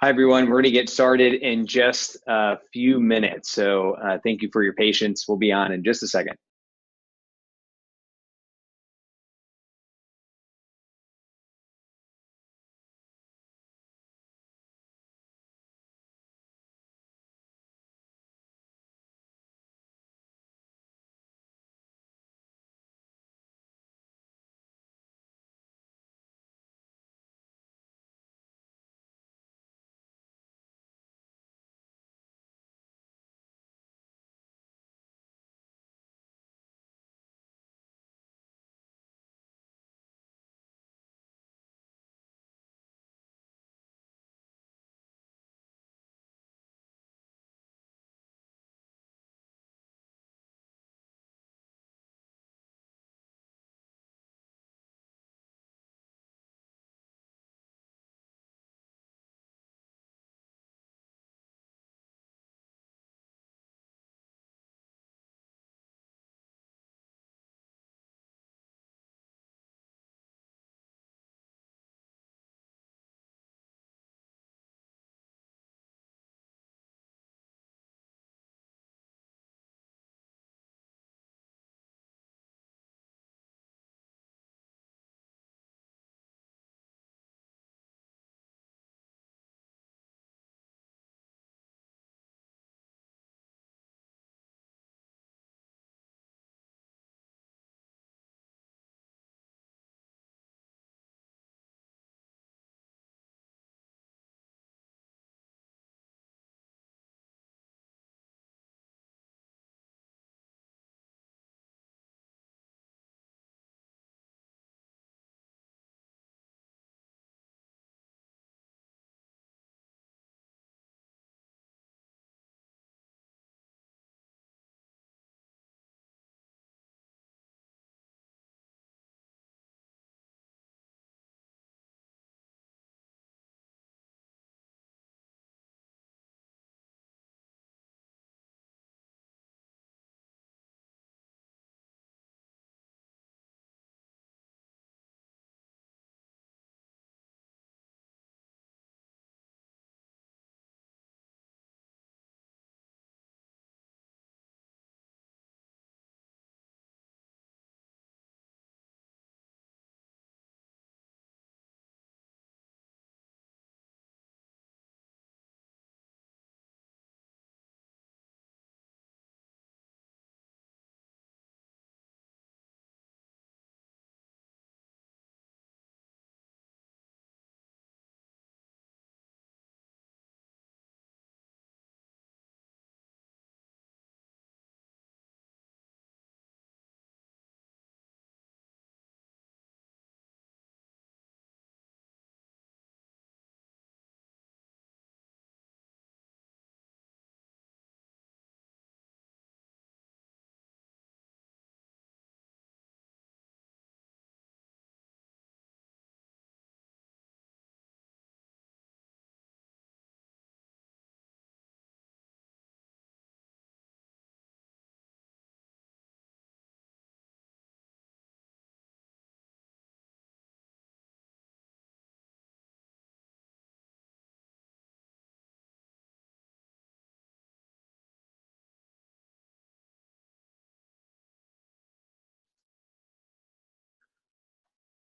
Hi, everyone. We're going to get started in just a few minutes. So thank you for your patience. We'll be on in just a second.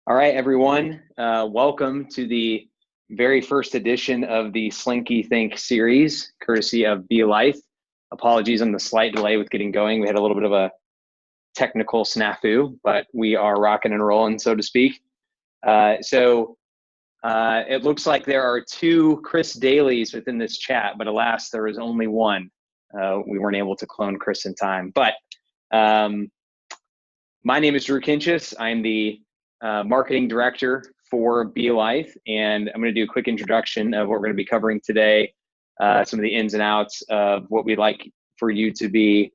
All right, everyone. Welcome to the very first edition of the Slinkythink series, courtesy of Be Life. Apologies on the slight delay with getting going. We had a little bit of a technical snafu, but we are rocking and rolling, so to speak. It looks like there are two Chris Dailies within this chat, but alas, there is only one. We weren't able to clone Chris in time. But my name is Drew Kinchis. I'm the marketing director for Be Life, and I'm going to do a quick introduction of what we're going to be covering today, some of the ins and outs of what we'd like for you to be,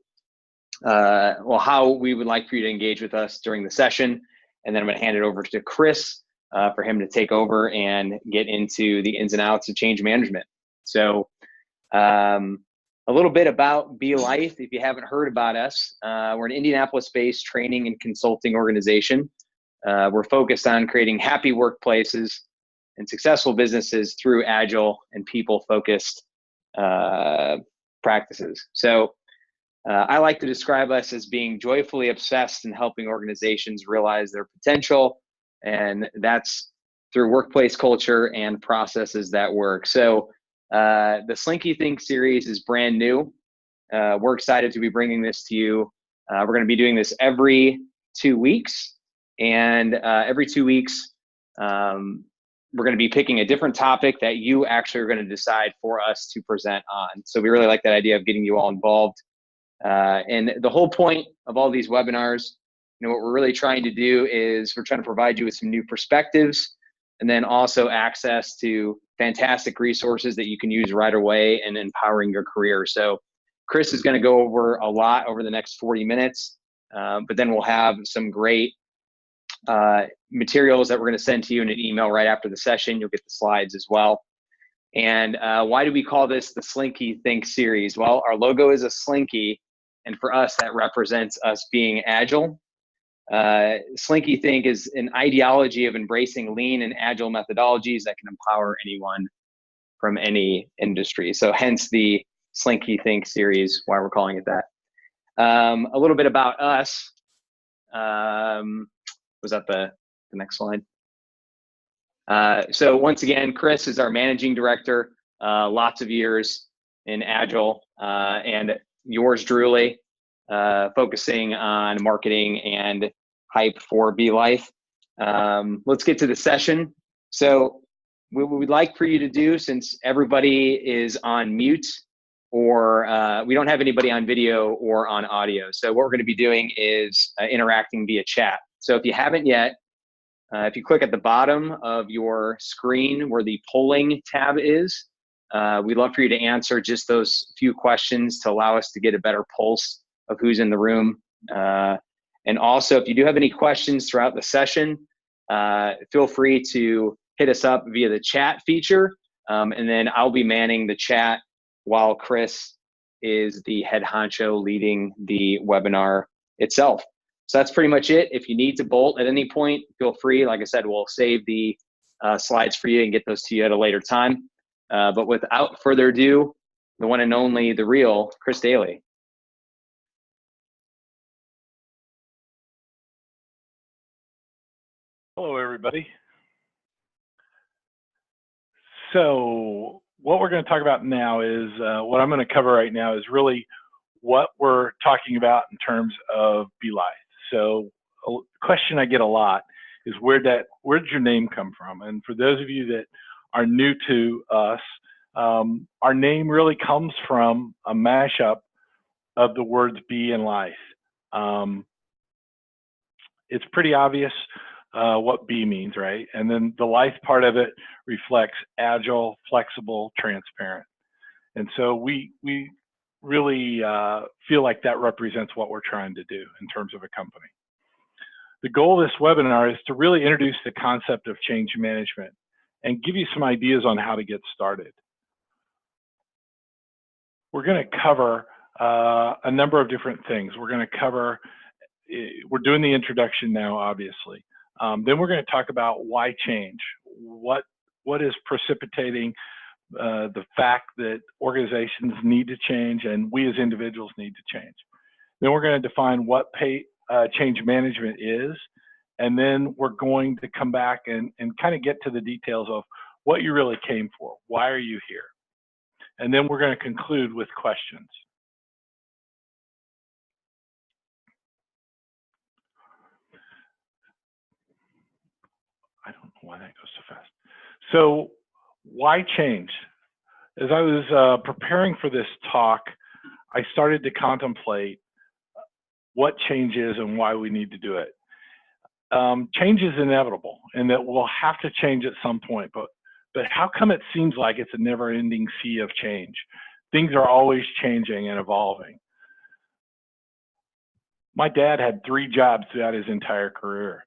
well, how we would like for you to engage with us during the session, and then I'm going to hand it over to Chris for him to take over and get into the ins and outs of change management. So a little bit about Be Life, if you haven't heard about us. We're an Indianapolis-based training and consulting organization. We're focused on creating happy workplaces and successful businesses through agile and people-focused practices. So I like to describe us as being joyfully obsessed in helping organizations realize their potential, and that's through workplace culture and processes that work. So the Slinkythink series is brand new. We're excited to be bringing this to you. We're going to be doing this every 2 weeks, and every 2 weeks, we're going to be picking a different topic that you actually are going to decide for us to present on. So we really like that idea of getting you all involved. And the whole point of all these webinars, what we're really trying to do is we're trying to provide you with some new perspectives, and then also access to fantastic resources that you can use right away in empowering your career. So Chris is going to go over a lot over the next 40 minutes, but then we'll have some great materials that we're going to send to you in an email right after the session. You'll get the slides as well. And why do we call this the Slinkythink series? Well, our logo is a slinky, and for us, that represents us being agile. Slinkythink is an ideology of embracing lean and agile methodologies that can empower anyone from any industry. So hence the Slinkythink series, why we're calling it that. A little bit about us. Was that the next slide? So once again, Chris is our managing director, lots of years in agile, and yours truly, focusing on marketing and hype for Be Life. Let's get to the session. So what we'd like for you to do, since everybody is on mute, or we don't have anybody on video or on audio. So what we're going to be doing is interacting via chat. So if you haven't yet, if you click at the bottom of your screen where the polling tab is, we'd love for you to answer just those few questions to allow us to get a better pulse of who's in the room. And also, if you do have any questions throughout the session, feel free to hit us up via the chat feature, and then I'll be manning the chat while Chris is the head honcho leading the webinar itself. So that's pretty much it. If you need to bolt at any point, feel free. Like I said, we'll save the slides for you and get those to you at a later time. But without further ado, the one and only, the real Chris Daly. Hello, everybody. So what we're going to talk about now is what I'm going to cover right now is really what we're talking about in terms of Be Life. So a question I get a lot is where'd your name come from? And for those of you that are new to us, our name really comes from a mashup of the words be and life. It's pretty obvious what be means, right? And then the life part of it reflects agile, flexible, transparent. And so we really feel like that represents what we're trying to do in terms of a company. The goal of this webinar is to really introduce the concept of change management and give you some ideas on how to get started. We're going to cover a number of different things. We're going to cover, we're doing the introduction now, obviously. Then we're going to talk about why change, what is precipitating the fact that organizations need to change and we as individuals need to change. Then we're going to define what change management is, and then we're going to come back and kind of get to the details of what you really came for. Why are you here? And then we're going to conclude with questions. I don't know why that goes so fast. So why change? As I was preparing for this talk, I started to contemplate what change is and why we need to do it. change is inevitable, and that we'll have to change at some point. But how come it seems like it's a never-ending sea of change? Things are always changing and evolving. My dad had 3 jobs throughout his entire career.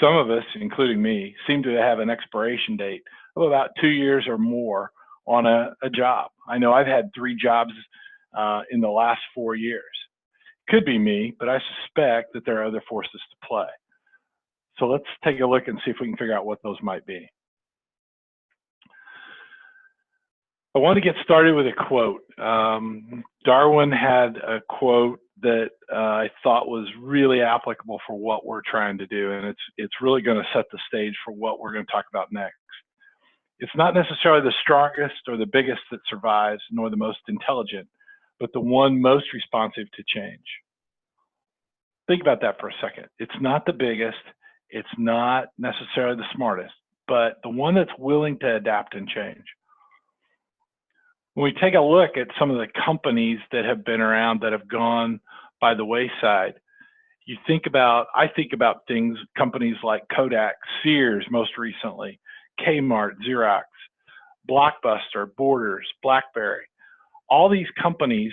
Some of us, including me, seem to have an expiration date of about 2 years or more on a job. I know I've had 3 jobs in the last 4 years. Could be me, but I suspect that there are other forces to play. So let's take a look and see if we can figure out what those might be. I want to get started with a quote. Darwin had a quote that I thought was really applicable for what we're trying to do, and it's really going to set the stage for what we're going to talk about next. It's not necessarily the strongest or the biggest that survives, nor the most intelligent, but the one most responsive to change. Think about that for a second. It's not the biggest, it's not necessarily the smartest, but the one that's willing to adapt and change. When we take a look at some of the companies that have been around that have gone by the wayside, I think about companies like Kodak, Sears most recently, Kmart, Xerox, Blockbuster, Borders, BlackBerry. All these companies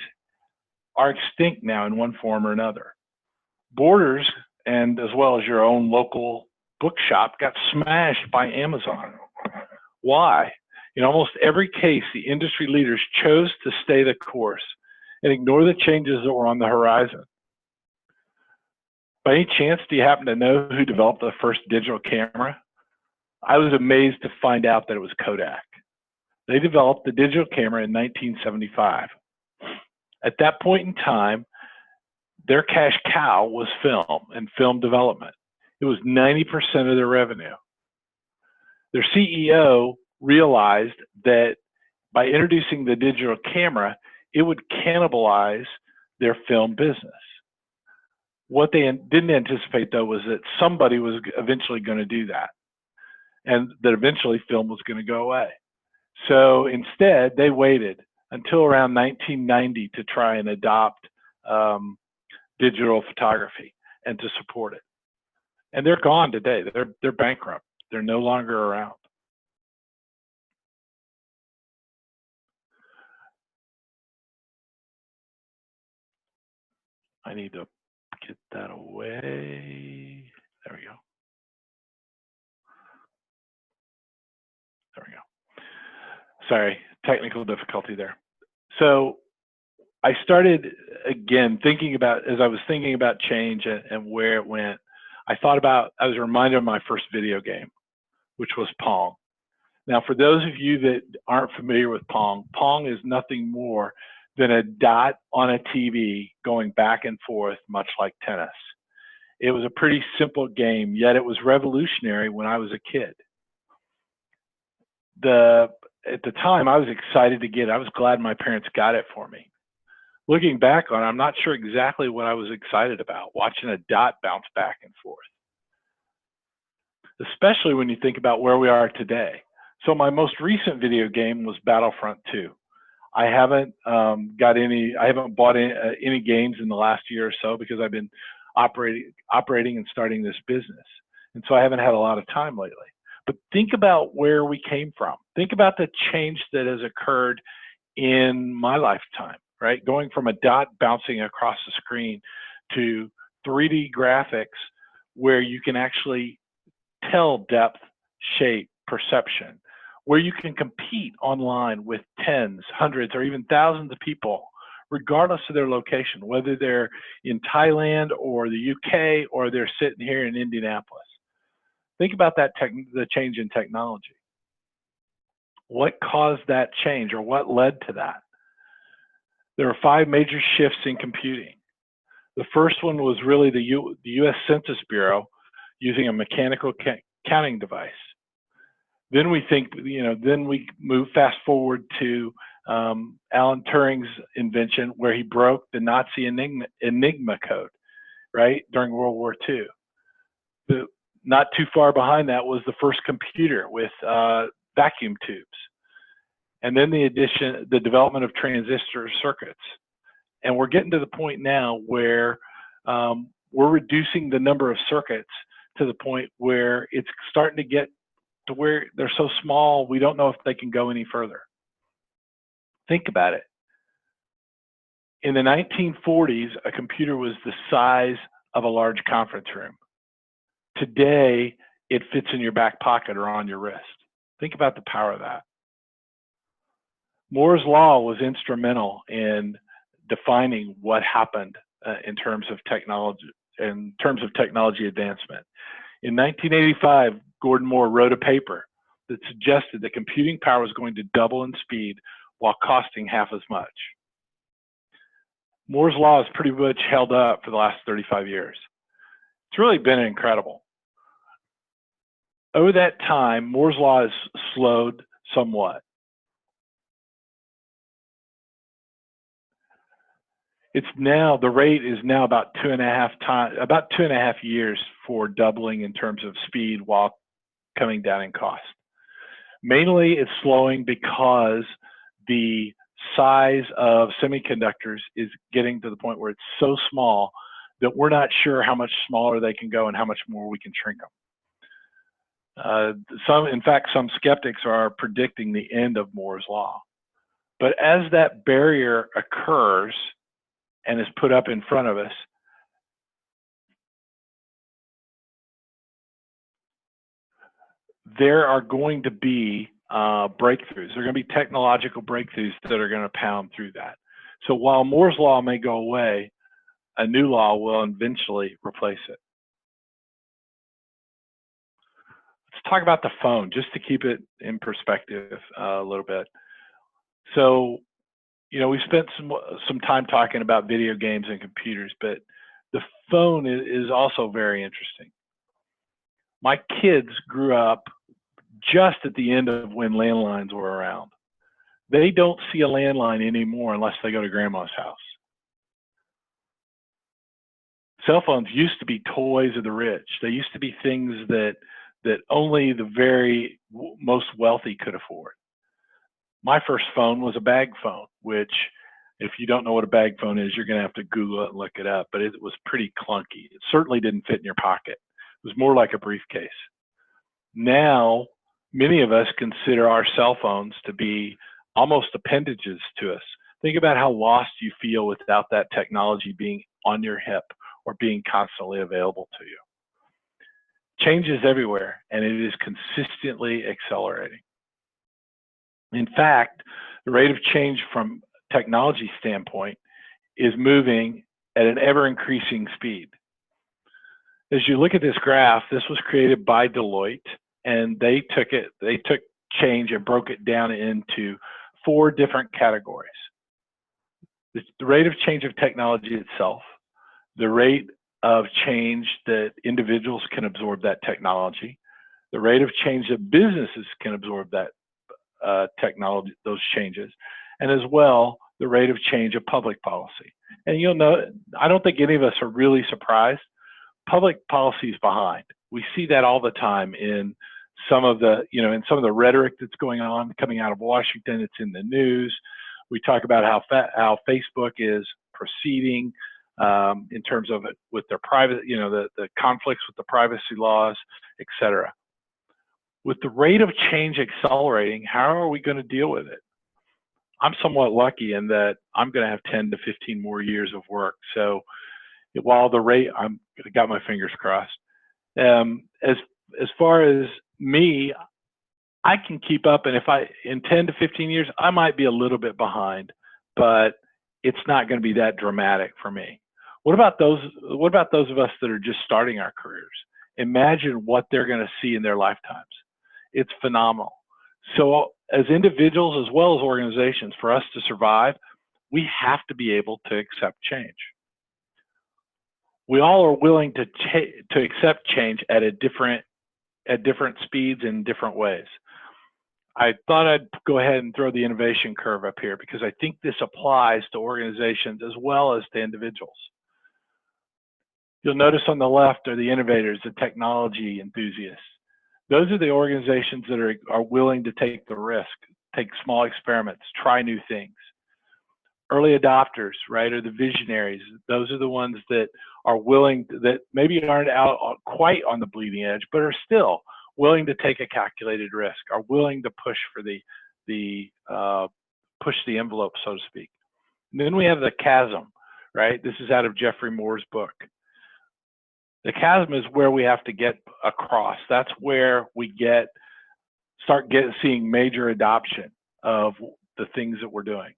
are extinct now in one form or another. Borders, and as well as your own local bookshop, got smashed by Amazon. Why? In almost every case, the industry leaders chose to stay the course and ignore the changes that were on the horizon. By any chance, do you happen to know who developed the first digital camera? I was amazed to find out that it was Kodak. They developed the digital camera in 1975. At that point in time, their cash cow was film and film development. It was 90% of their revenue. Their CEO realized that by introducing the digital camera, it would cannibalize their film business. What they didn't anticipate, though, was that somebody was eventually going to do that, and that eventually film was going to go away. So instead, they waited until around 1990 to try and adopt digital photography and to support it. And they're gone today. They're bankrupt. They're no longer around. I need to get that away. There we go. There we go. Sorry, technical difficulty there. So I started again thinking about, as I was thinking about change and where it went, I was reminded of my first video game, which was Pong. Now, for those of you that aren't familiar with Pong, Pong is nothing more than a dot on a TV going back and forth, much like tennis. It was a pretty simple game, yet it was revolutionary when I was a kid. At the time, I was excited to get it. I was glad my parents got it for me. Looking back on it, I'm not sure exactly what I was excited about, watching a dot bounce back and forth, especially when you think about where we are today. So my most recent video game was Battlefront 2. I haven't bought any games in the last year or so because I've been operating and starting this business. And so I haven't had a lot of time lately. But think about where we came from. Think about the change that has occurred in my lifetime, right? Going from a dot bouncing across the screen to 3D graphics where you can actually tell depth, shape, perception, where you can compete online with tens, hundreds, or even thousands of people, regardless of their location, whether they're in Thailand or the UK or they're sitting here in Indianapolis. Think about that, the change in technology. What caused that change, or what led to that? There are 5 major shifts in computing. The first one was really the U.S. Census Bureau using a mechanical counting device. Then we move fast forward to Alan Turing's invention, where he broke the Nazi Enigma code, right, during World War II. Not too far behind that was the first computer with vacuum tubes. And then the development of transistor circuits. And we're getting to the point now where we're reducing the number of circuits to the point where it's starting to get to where they're so small, we don't know if they can go any further. Think about it. In the 1940s, a computer was the size of a large conference room. Today, it fits in your back pocket or on your wrist. Think about the power of that. Moore's Law was instrumental in defining what happened in terms of technology advancement. In 1985, Gordon Moore wrote a paper that suggested that computing power was going to double in speed while costing half as much. Moore's Law has pretty much held up for the last 35 years. It's really been incredible. Over that time, Moore's Law has slowed somewhat. The rate is now about 2.5 years for doubling in terms of speed while coming down in cost. Mainly it's slowing because the size of semiconductors is getting to the point where it's so small that we're not sure how much smaller they can go and how much more we can shrink them. In fact, some skeptics are predicting the end of Moore's Law. But as that barrier occurs and is put up in front of us, there are going to be breakthroughs. There are going to be technological breakthroughs that are going to pound through that. So while Moore's Law may go away, a new law will eventually replace it. Let's talk about the phone, just to keep it in perspective a little bit. So, we spent some time talking about video games and computers, but the phone is also very interesting. My kids grew up just at the end of when landlines were around. They don't see a landline anymore unless they go to grandma's house. Cell phones used to be toys of the rich. They used to be things that only the very most wealthy could afford. My first phone was a bag phone, which, if you don't know what a bag phone is, you're going to have to Google it and look it up, but it was pretty clunky. It certainly didn't fit in your pocket. It was more like a briefcase. Now, many of us consider our cell phones to be almost appendages to us. Think about how lost you feel without that technology being on your hip or being constantly available to you. Change is everywhere, and it is consistently accelerating. In fact, the rate of change from technology standpoint is moving at an ever-increasing speed. As you look at this graph, this was created by Deloitte, and they took change and broke it down into 4 different categories. The rate of change of technology itself, the rate of change that individuals can absorb that technology, the rate of change that businesses can absorb that technology, those changes, and as well, the rate of change of public policy. And you'll know, I don't think any of us are really surprised. Public policy is behind. We see that all the time in some of the, in some of the rhetoric that's going on coming out of Washington. It's in the news. We talk about how Facebook is proceeding in terms of it with their private, the conflicts with the privacy laws, et cetera. With the rate of change accelerating, how are we going to deal with it? I'm somewhat lucky in that I'm going to have 10 to 15 more years of work. So while the rate, I'm got my fingers crossed. As far as me, I can keep up, and in 10 to 15 years, I might be a little bit behind, but it's not going to be that dramatic for me. What about those of us that are just starting our careers? Imagine what they're going to see in their lifetimes. It's phenomenal. So as individuals as well as organizations, for us to survive, we have to be able to accept change. We all are willing to accept change at different speeds in different ways. I thought I'd go ahead and throw the innovation curve up here because I think this applies to organizations as well as to individuals. You'll notice on the left are the innovators, the technology enthusiasts. Those are the organizations that are willing to take the risk, take small experiments, try new things. early adopters, right, or the visionaries. Those are the ones that are willing, that maybe aren't out quite on the bleeding edge, but are still willing to take a calculated risk, are willing to push for push the envelope, so to speak. And then we have the chasm, right? This is out of Jeffrey Moore's book. The chasm is where we have to get across. That's where we start seeing major adoption of the things that we're doing.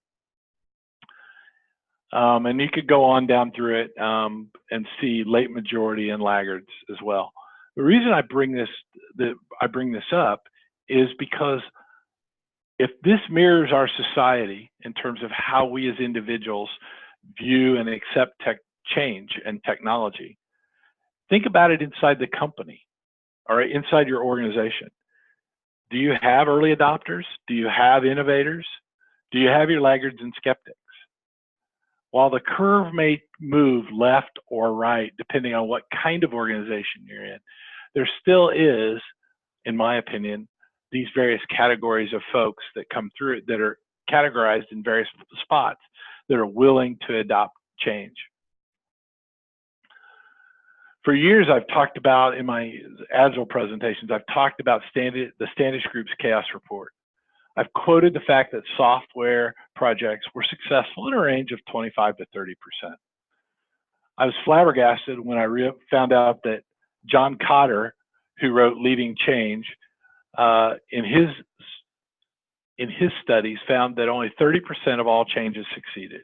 And you could go on down through it and see late majority and laggards as well. The reason I bring this up is because if this mirrors our society in terms of how we as individuals view and accept change and technology, think about it inside the company or inside your organization. Do you have early adopters? Do you have innovators? Do you have your laggards and skeptics? While the curve may move left or right, depending on what kind of organization you're in, there still is, in my opinion, these various categories of folks that come through it that are categorized in various spots that are willing to adopt change. For years, I've talked about, in my Agile presentations, I've talked about the Standish Group's chaos report. I've quoted the fact that software projects were successful in a range of 25 to 30%. I was flabbergasted when I found out that John Cotter, who wrote Leading Change, in his studies found that only 30% of all changes succeeded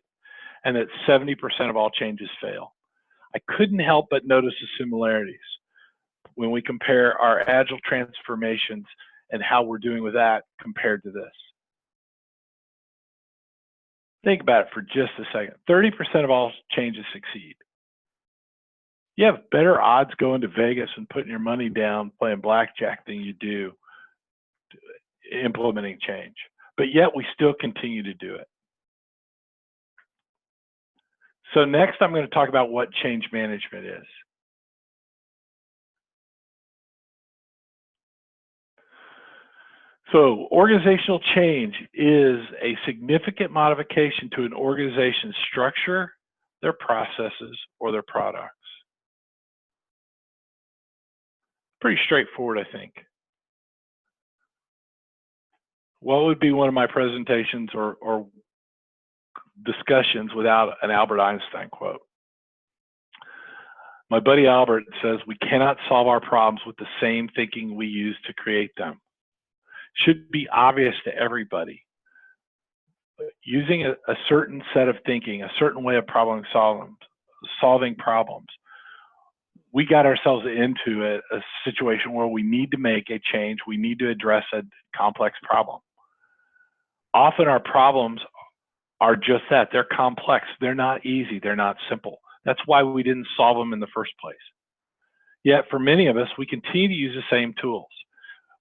and that 70% of all changes fail. I couldn't help but notice the similarities when we compare our Agile transformations and how we're doing with that compared to this. Think about it for just a second. 30% of all changes succeed. You have better odds going to Vegas and putting your money down playing blackjack than you do implementing change. But yet we still continue to do it. So next I'm going to talk about what change management is. So organizational change is a significant modification to an organization's structure, their processes, or their products. Pretty straightforward, I think. What would be one of my presentations or discussions without an Albert Einstein quote? My buddy Albert says, "We cannot solve our problems with the same thinking we use to create them." Should be obvious to everybody. Using a certain set of thinking, a certain way of solving problems, we got ourselves into a situation where we need to make a change. We need to address a complex problem. Often our problems are just that. They're complex. They're not easy. They're not simple. That's why we didn't solve them in the first place. Yet for many of us, we continue to use the same tools.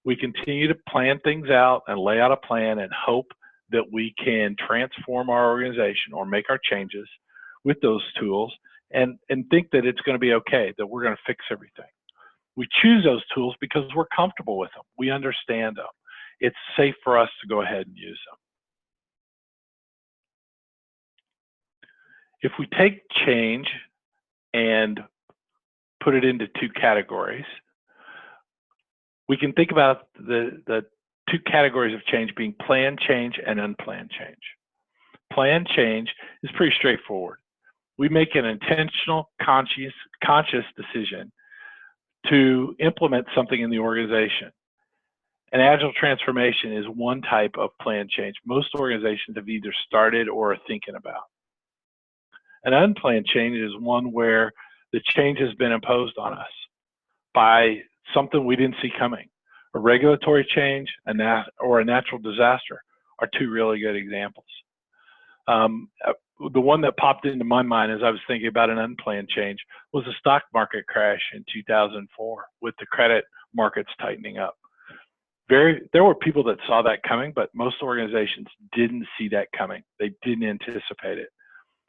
We continue to plan things out and lay out a plan and hope that we can transform our organization or make our changes with those tools and think that it's going to be okay, that we're going to fix everything. We choose those tools because we're comfortable with them. We understand them. It's safe for us to go ahead and use them. If we take change and put it into two categories, we can think about the two categories of change being planned change and unplanned change. Planned change is pretty straightforward. We make an intentional, conscious decision to implement something in the organization. An Agile transformation is one type of planned change most organizations have either started or are thinking about. An unplanned change is one where the change has been imposed on us by something we didn't see coming. A regulatory change or a natural disaster are two really good examples. The one that popped into my mind as I was thinking about an unplanned change was the stock market crash in 2004 with the credit markets tightening up. There were people that saw that coming, but most organizations didn't see that coming. They didn't anticipate it.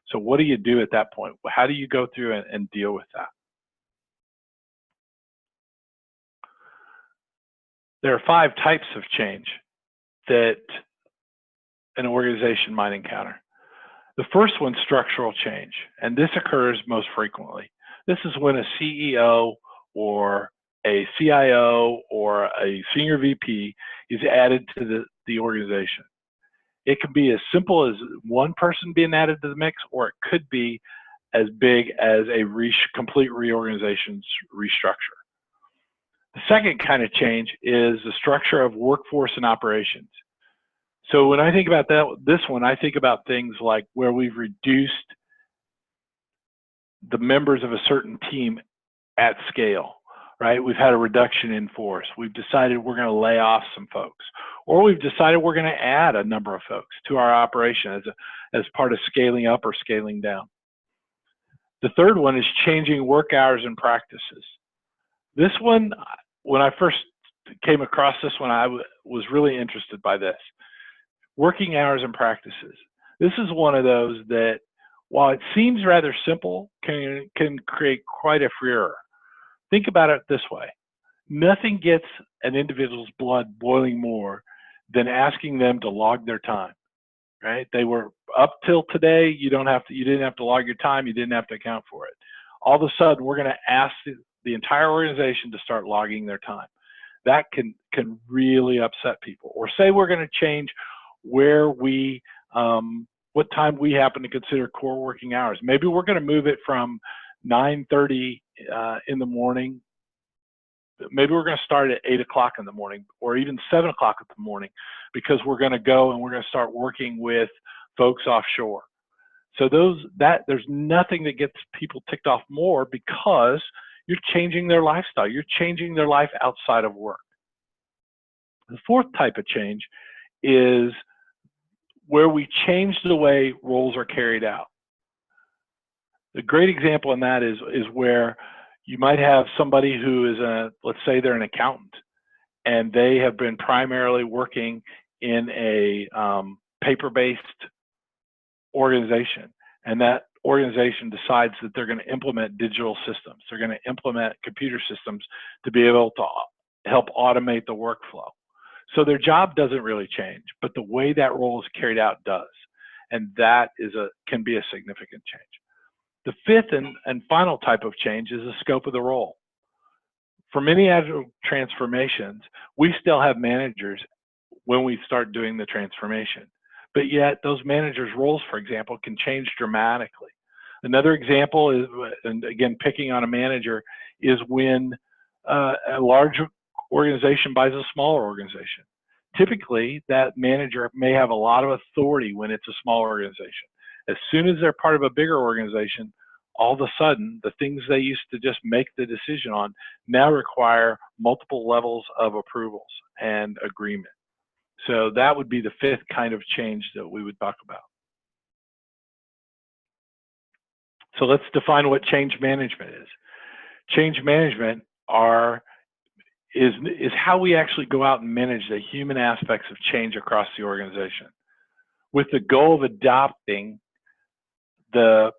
So what do you do at that point? How do you go through and deal with that? There are 5 types of change that an organization might encounter. The first one, structural change, and this occurs most frequently. This is when a CEO or a CIO or a senior VP is added to the organization. It can be as simple as one person being added to the mix, or it could be as big as a complete reorganization's restructure. The second kind of change is the structure of workforce and operations. So when I think about this one, I think about things like where we've reduced the members of a certain team at scale, right? We've had a reduction in force. We've decided we're going to lay off some folks, or we've decided we're going to add a number of folks to our operation as part of scaling up or scaling down. The third one is changing work hours and practices. This one, when I first came across this one, I was really interested by this. Working hours and practices. This is one of those that, while it seems rather simple, can create quite a furor. Think about it this way. Nothing gets an individual's blood boiling more than asking them to log their time, right? They were up till today, you didn't have to log your time, you didn't have to account for it. All of a sudden, we're going to ask the entire organization to start logging their time. That can really upset people. Or say we're going to change where we, what time we happen to consider core working hours. Maybe we're going to move it from 9:30 in the morning. Maybe we're going to start at 8 o'clock in the morning, or even 7 o'clock in the morning, because we're going to go and we're going to start working with folks offshore. So there's nothing that gets people ticked off more, because you're changing their lifestyle. You're changing their life outside of work. The fourth type of change is where we change the way roles are carried out. A great example in that is where you might have somebody who is let's say they're an accountant, and they have been primarily working in a paper-based organization, and that organization decides that they're going to implement digital systems. They're going to implement computer systems to be able to help automate the workflow. So their job doesn't really change, but the way that role is carried out does. And that can be a significant change. The fifth and final type of change is the scope of the role. For many agile transformations, we still have managers when we start doing the transformation. But yet those managers' roles, for example, can change dramatically. Another example is, and again, picking on a manager, is when a large organization buys a smaller organization. Typically, that manager may have a lot of authority when it's a small organization. As soon as they're part of a bigger organization, all of a sudden, the things they used to just make the decision on now require multiple levels of approvals and agreement. So that would be the fifth kind of change that we would talk about. So let's define what change management is. Change management is how we actually go out and manage the human aspects of change across the organization, with the goal of adopting the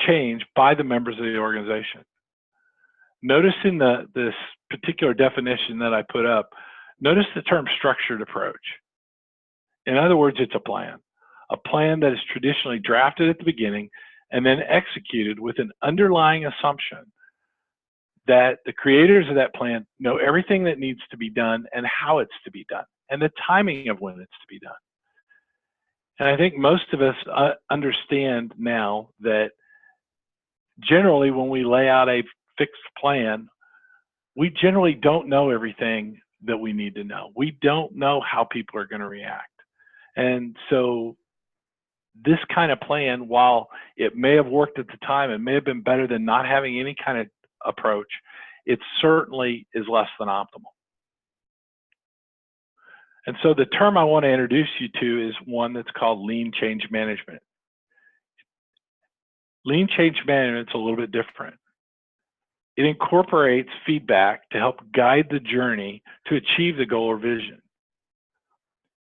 change by the members of the organization. Notice in this particular definition that I put up, notice the term structured approach. In other words, it's a plan that is traditionally drafted at the beginning and then executed with an underlying assumption that the creators of that plan know everything that needs to be done and how it's to be done and the timing of when it's to be done. And I think most of us understand now that generally when we lay out a fixed plan, we generally don't know everything that we need to know. We don't know how people are going to react. And so this kind of plan, while it may have worked at the time, it may have been better than not having any kind of approach, it certainly is less than optimal. And so the term I want to introduce you to is one that's called lean change management. Lean change management is a little bit different. It incorporates feedback to help guide the journey to achieve the goal or vision.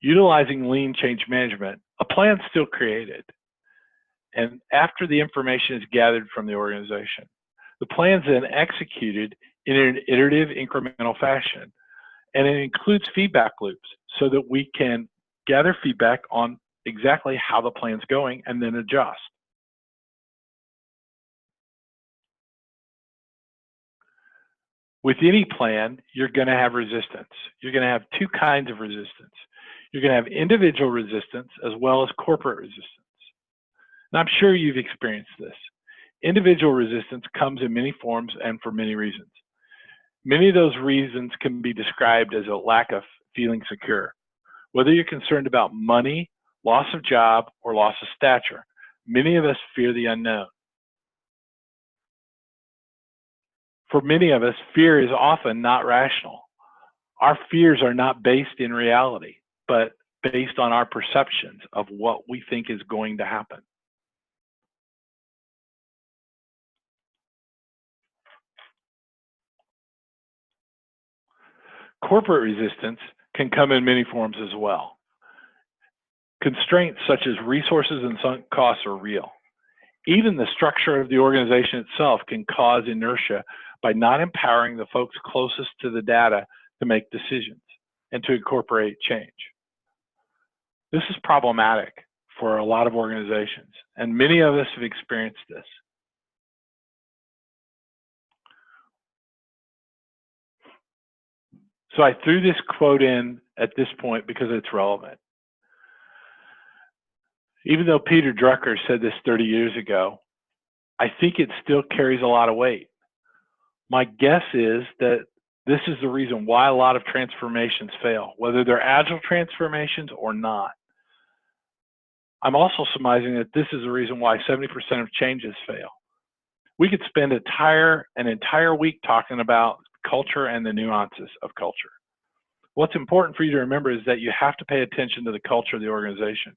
Utilizing lean change management, a plan is still created. And after the information is gathered from the organization, the plan is then executed in an iterative, incremental fashion. And it includes feedback loops so that we can gather feedback on exactly how the plan's going and then adjust. With any plan, you're going to have resistance. You're going to have two kinds of resistance. You're going to have individual resistance as well as corporate resistance. And I'm sure you've experienced this. Individual resistance comes in many forms and for many reasons. Many of those reasons can be described as a lack of feeling secure. Whether you're concerned about money, loss of job, or loss of stature, many of us fear the unknown. For many of us, fear is often not rational. Our fears are not based in reality, but based on our perceptions of what we think is going to happen. Corporate resistance can come in many forms as well. Constraints such as resources and sunk costs are real. Even the structure of the organization itself can cause inertia by not empowering the folks closest to the data to make decisions and to incorporate change. This is problematic for a lot of organizations, and many of us have experienced this. So I threw this quote in at this point because it's relevant. Even though Peter Drucker said this 30 years ago, I think it still carries a lot of weight. My guess is that this is the reason why a lot of transformations fail, whether they're agile transformations or not. I'm also surmising that this is the reason why 70% of changes fail. We could spend an entire week talking about culture and the nuances of culture. What's important for you to remember is that you have to pay attention to the culture of the organization,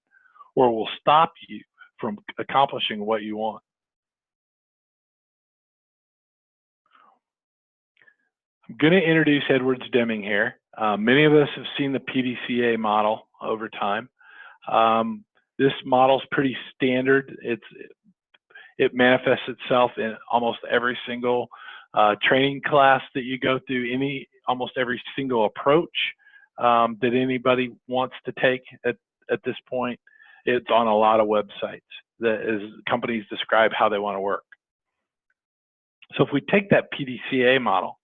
or it will stop you from accomplishing what you want. I'm going to introduce Edwards Deming here. Many of us have seen the PDCA model over time. This model is pretty standard. It manifests itself in almost every single training class that you go through, almost every single approach that anybody wants to take at this point. It's on a lot of websites as companies describe how they want to work. So if we take that PDCA model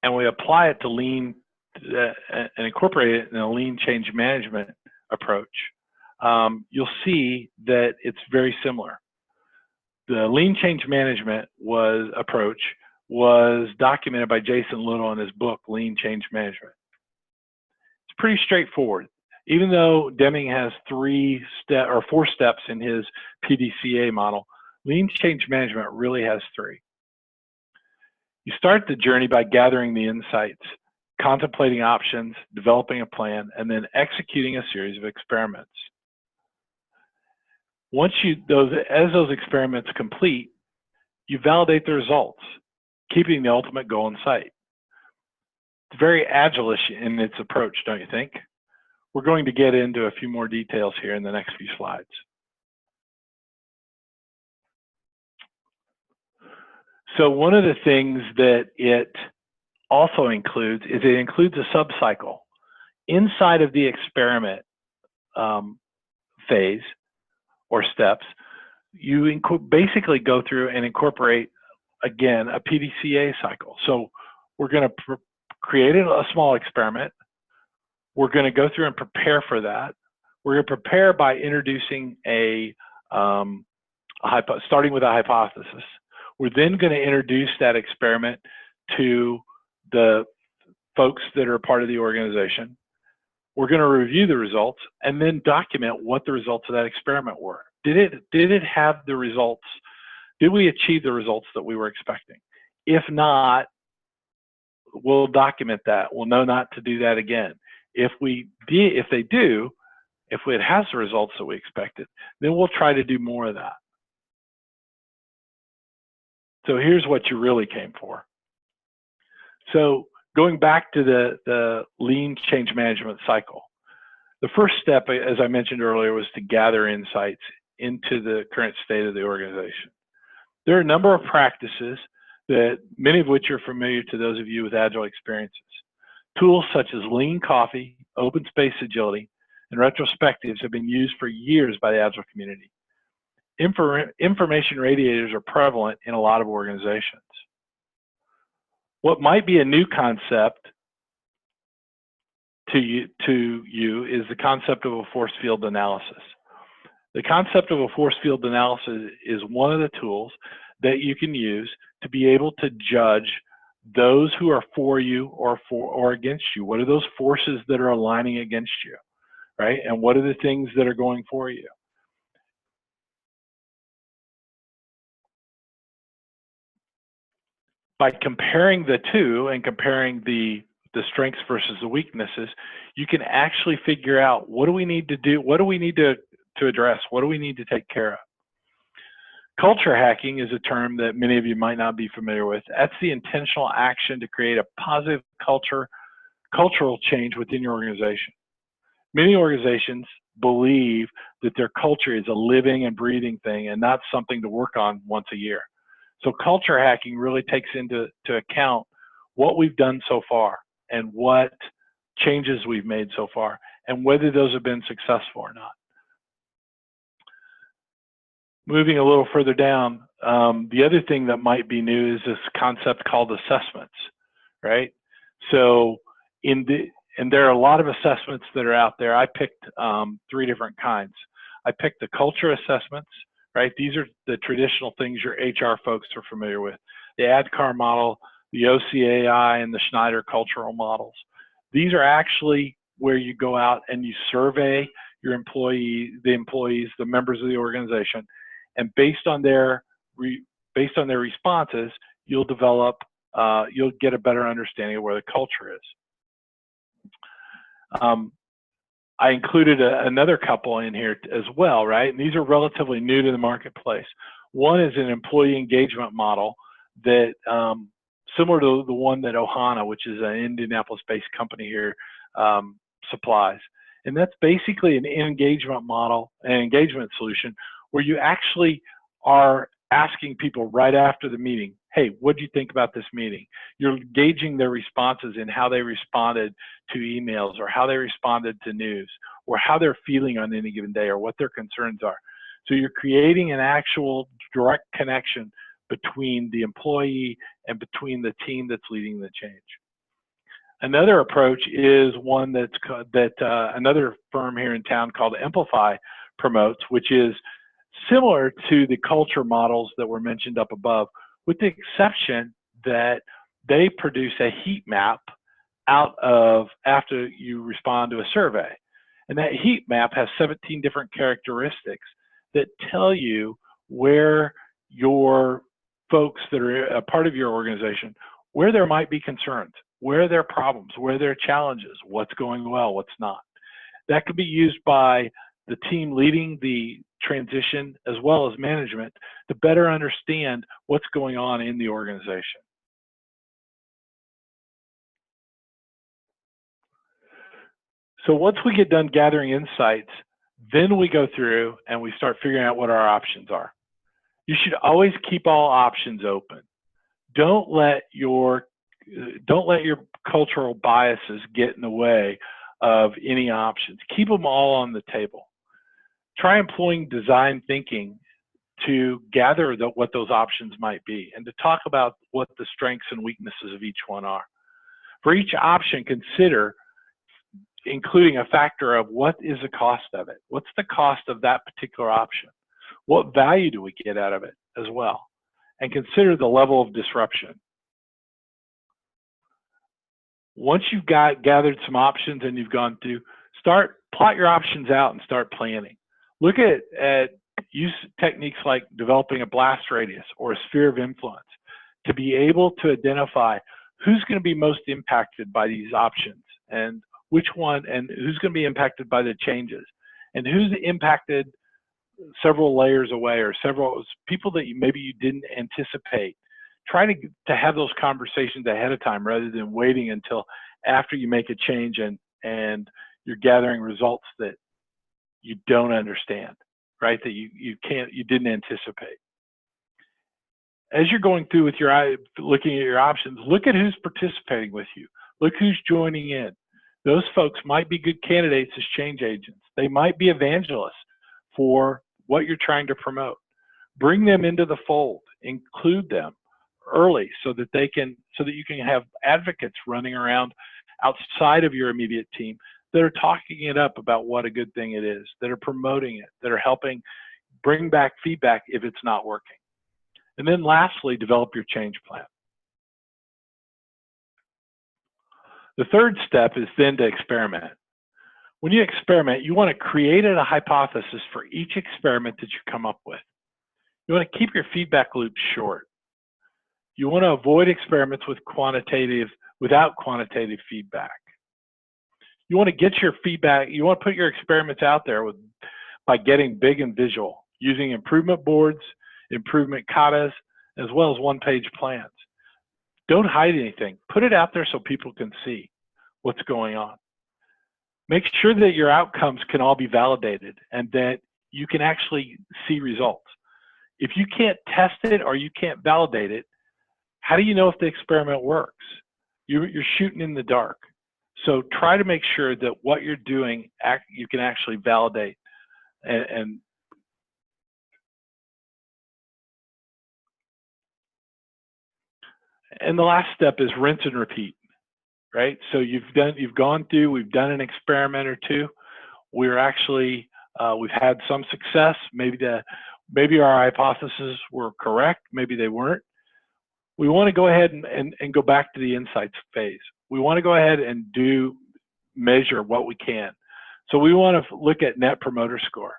and we apply it to lean and incorporate it in a lean change management approach, you'll see that it's very similar. The lean change management approach was documented by Jason Little in his book, Lean Change Management. It's pretty straightforward. Even though Deming has 4 steps in his PDCA model, lean change management really has 3. You start the journey by gathering the insights, contemplating options, developing a plan, and then executing a series of experiments. As those experiments complete, you validate the results, keeping the ultimate goal in sight. It's very agile-ish in its approach, don't you think? We're going to get into a few more details here in the next few slides. So one of the things that it also includes is it includes a subcycle. Inside of the experiment phase or steps, you basically go through and incorporate, again, a PDCA cycle. So we're going to create a small experiment. We're going to go through and prepare for that. We're going to prepare by introducing starting with a hypothesis. We're then going to introduce that experiment to the folks that are part of the organization. We're going to review the results and then document what the results of that experiment were. Did it have the results? Did we achieve the results that we were expecting? If not, we'll document that. We'll know not to do that again. If it has the results that we expected, then we'll try to do more of that. So here's what you really came for. So going back to the lean change management cycle, the first step, as I mentioned earlier, was to gather insights into the current state of the organization. There are a number of practices that many of which are familiar to those of you with agile experiences. Tools such as lean coffee, open space agility, and retrospectives have been used for years by the Agile community. Information radiators are prevalent in a lot of organizations. What might be a new concept to you is the concept of a force field analysis. The concept of a force field analysis is one of the tools that you can use to be able to judge those who are for you or against you. What are those forces that are aligning against you, right? And what are the things that are going for you? By comparing the two and comparing the strengths versus the weaknesses, you can actually figure out, what do we need to do? What do we need to address? What do we need to take care of? Culture hacking is a term that many of you might not be familiar with. That's the intentional action to create a positive cultural change within your organization. Many organizations believe that their culture is a living and breathing thing and not something to work on once a year. So culture hacking really takes into account what we've done so far and what changes we've made so far and whether those have been successful or not. Moving a little further down, the other thing that might be new is this concept called assessments, right? So and there are a lot of assessments that are out there. I picked 3 different kinds. I picked the culture assessments, right? These are the traditional things your HR folks are familiar with. The AGILE model, the OCAI, and the Schneider cultural models. These are actually where you go out and you survey your employees, the members of the organization, and based on their responses, you'll get a better understanding of where the culture is. I included another couple in here as well, right? And these are relatively new to the marketplace. One is an employee engagement model that, similar to the one that Ohana, which is an Indianapolis-based company here, supplies. And that's basically an engagement model, an engagement solution, where you actually are asking people right after the meeting, hey, what do you think about this meeting? You're gauging their responses in how they responded to emails or how they responded to news or how they're feeling on any given day or what their concerns are. So you're creating an actual direct connection between the employee and between the team that's leading the change. Another approach is one that another firm here in town called Amplify promotes, which is similar to the culture models that were mentioned up above, with the exception that they produce a heat map out of after you respond to a survey. And that heat map has 17 different characteristics that tell you where your folks that are a part of your organization, where there might be concerns, where there are problems, where there are challenges, what's going well, what's not. That could be used by the team leading the transition as well as management to better understand what's going on in the organization. So once we get done gathering insights, then we go through and we start figuring out what our options are. You should always keep all options open. Don't let your cultural biases get in the way of any options. Keep them all on the table. Try employing design thinking to gather what those options might be and to talk about what the strengths and weaknesses of each one are. For each option, consider including a factor of what is the cost of it? What's the cost of that particular option? What value do we get out of it as well? And consider the level of disruption. Once you've gathered some options and you've gone through, plot your options out and start planning. Look at use techniques like developing a blast radius or a sphere of influence to be able to identify who's going to be most impacted by these options and which one, and who's going to be impacted by the changes, and who's impacted several layers away or several people that maybe you didn't anticipate. Try to have those conversations ahead of time rather than waiting until after you make a change and you're gathering results that you don't understand, right? That you didn't anticipate. As you're going through with looking at your options, look at who's participating with you. Look who's joining in. Those folks might be good candidates as change agents. They might be evangelists for what you're trying to promote. Bring them into the fold, include them early so that you can have advocates running around outside of your immediate team that are talking it up about what a good thing it is, that are promoting it, that are helping bring back feedback if it's not working. And then lastly, develop your change plan. The third step is then to experiment. When you experiment, you want to create a hypothesis for each experiment that you come up with. You want to keep your feedback loop short. You want to avoid experiments without quantitative feedback. You want to get your feedback, you want to put your experiments out there by getting big and visual, using improvement boards, improvement katas, as well as one-page plans. Don't hide anything. Put it out there so people can see what's going on. Make sure that your outcomes can all be validated and that you can actually see results. If you can't test it or you can't validate it, how do you know if the experiment works? You're shooting in the dark. So try to make sure that what you're doing, you can actually validate. And the last step is rinse and repeat, right? So we've done an experiment or two. We've had some success. Maybe our hypotheses were correct. Maybe they weren't. We want to go ahead and go back to the insights phase. We want to go ahead and measure what we can. So we want to look at Net Promoter Score.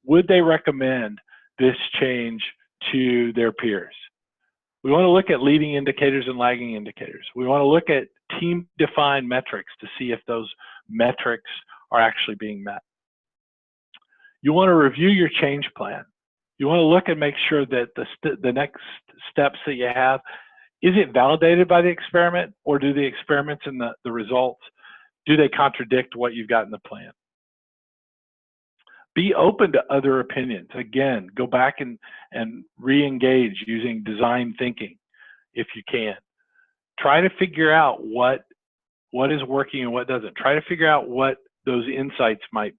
Would they recommend this change to their peers? We want to look at leading indicators and lagging indicators. We want to look at team-defined metrics to see if those metrics are actually being met. You want to review your change plan. You want to look and make sure that the next steps that you have, is it validated by the experiment, or do the experiments and the results, do they contradict what you've got in the plan? Be open to other opinions. Again, go back and re-engage using design thinking if you can. Try to figure out what is working and what doesn't. Try to figure out what those insights might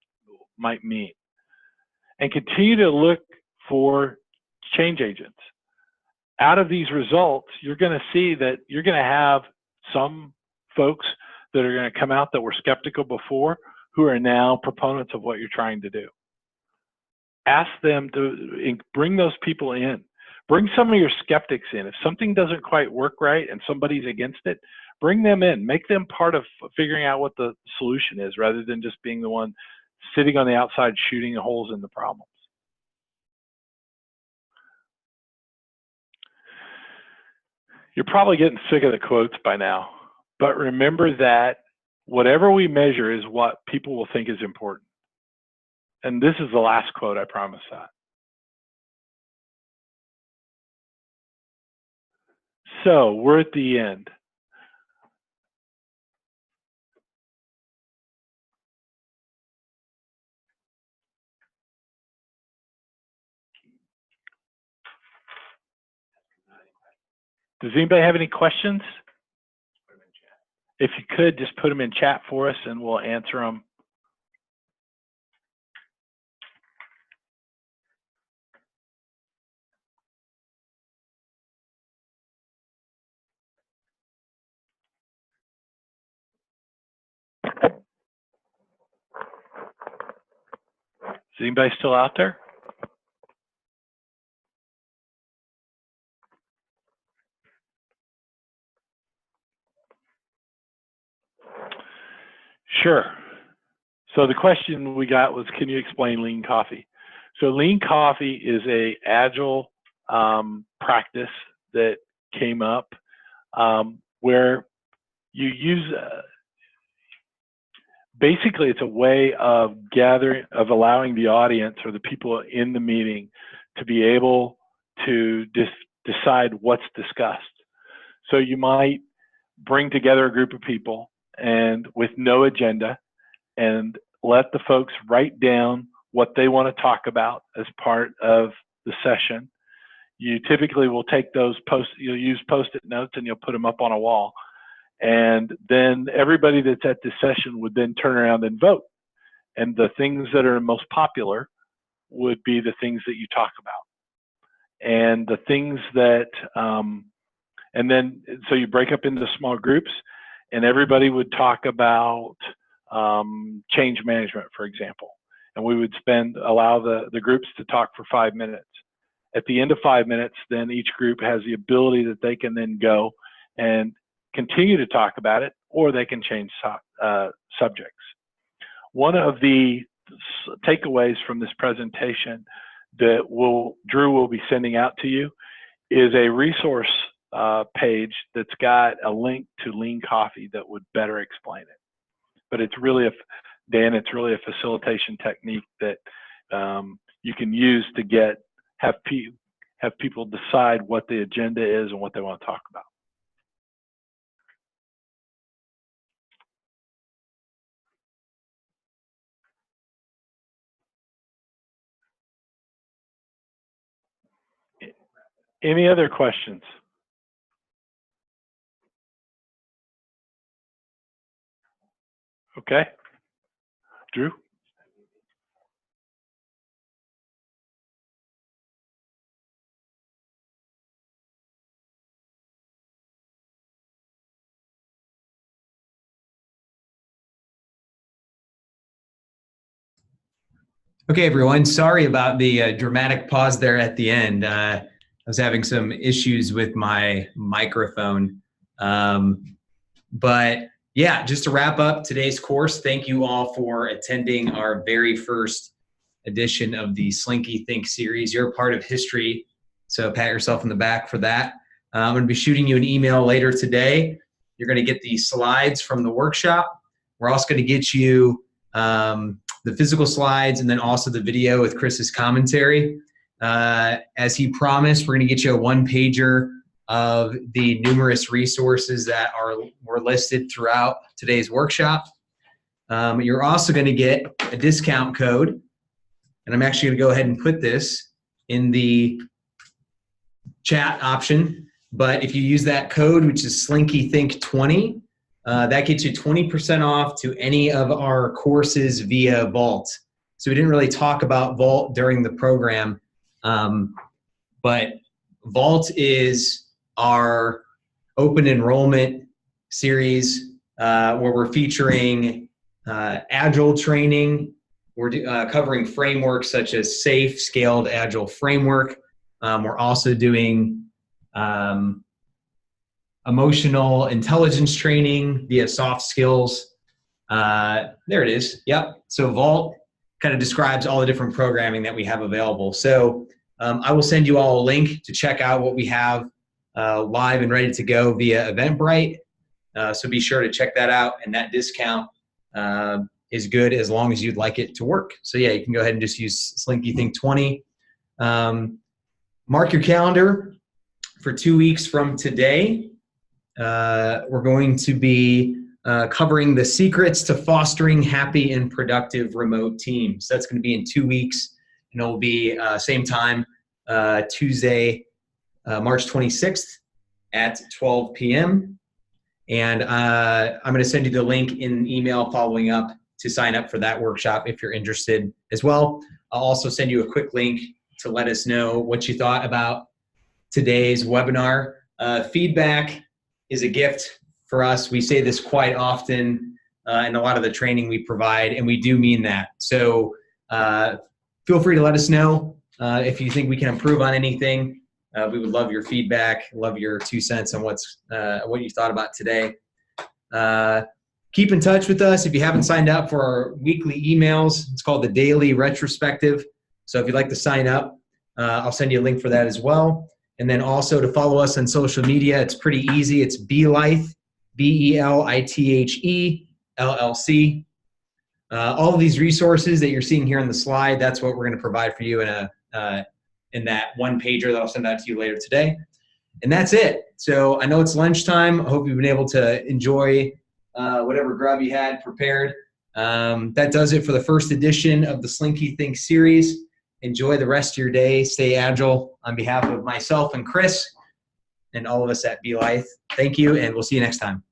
mean. And continue to look for change agents. Out of these results, you're going to see that you're going to have some folks that are going to come out that were skeptical before who are now proponents of what you're trying to do. Ask them to bring those people in. Bring some of your skeptics in. If something doesn't quite work right and somebody's against it, bring them in. Make them part of figuring out what the solution is rather than just being the one sitting on the outside shooting holes in the problems. You're probably getting sick of the quotes by now, but remember that whatever we measure is what people will think is important. And this is the last quote, I promise that. So we're at the end. Does anybody have any questions? If you could, just put them in chat for us and we'll answer them. Is anybody still out there? Sure. So the question we got was, can you explain lean coffee? So lean coffee is a agile practice that came up where you use, basically it's a way of allowing the audience or the people in the meeting to be able to decide what's discussed. So you might bring together a group of people and with no agenda and let the folks write down what they want to talk about as part of the session. You typically will take those you'll use Post-it notes and you'll put them up on a wall. And then everybody that's at this session would then turn around and vote. And the things that are most popular would be the things that you talk about. And the things that, and then, so you break up into small groups, and everybody would talk about change management, for example. And we would allow the groups to talk for 5 minutes. At the end of 5 minutes, then each group has the ability that they can then go and continue to talk about it, or they can change subjects. One of the takeaways from this presentation that Drew will be sending out to you is a resource page that's got a link to Lean Coffee that would better explain it. But it's really it's really a facilitation technique that you can use to have people decide what the agenda is and what they want to talk about. Any other questions? Okay. Drew? Okay, everyone. Sorry about the dramatic pause there at the end. I was having some issues with my microphone. But yeah, just to wrap up today's course, thank you all for attending our very first edition of the Slinkythink series. You're a part of history, so pat yourself on the back for that. I'm going to be shooting you an email later today. You're going to get the slides from the workshop. We're also going to get you the physical slides and then also the video with Chris's commentary. As he promised, we're going to get you a one-pager of the numerous resources that were listed throughout today's workshop. You're also going to get a discount code, and I'm actually going to go ahead and put this in the chat option. But if you use that code, which is Slinkythink20, that gets you 20% off to any of our courses via Vault. So we didn't really talk about Vault during the program, but Vault is our open enrollment series where we're featuring Agile training. We're covering frameworks such as SAFe, Scaled Agile Framework. We're also doing emotional intelligence training via soft skills. There it is. Yep. So Vault kind of describes all the different programming that we have available. So I will send you all a link to check out what we have live and ready to go via Eventbrite. So be sure to check that out. And that discount is good as long as you'd like it to work. So yeah, you can go ahead and just use Slinkythink20. Mark your calendar for 2 weeks from today. We're going to be covering the secrets to fostering happy and productive remote teams. That's going to be in 2 weeks, and it will be same time, Tuesday, March 26th at 12 p.m. And I'm going to send you the link in an email following up to sign up for that workshop if you're interested as well. I'll also send you a quick link to let us know what you thought about today's webinar. Feedback is a gift for us. We say this quite often in a lot of the training we provide, and we do mean that. So feel free to let us know if you think we can improve on anything. We would love your feedback, love your 2 cents on what you thought about today. Keep in touch with us. If you haven't signed up for our weekly emails, it's called the Daily Retrospective. So if you'd like to sign up, I'll send you a link for that as well. And then also to follow us on social media, it's pretty easy. It's Belithe, BELITHE LLC. All of these resources that you're seeing here on the slide, that's what we're going to provide for you in that one pager that I'll send out to you later today. And that's it. So I know it's lunchtime. I hope you've been able to enjoy whatever grub you had prepared. That does it for the first edition of the Slinkythink series. Enjoy the rest of your day. Stay agile. On behalf of myself and Chris and all of us at Belithe, thank you, and we'll see you next time.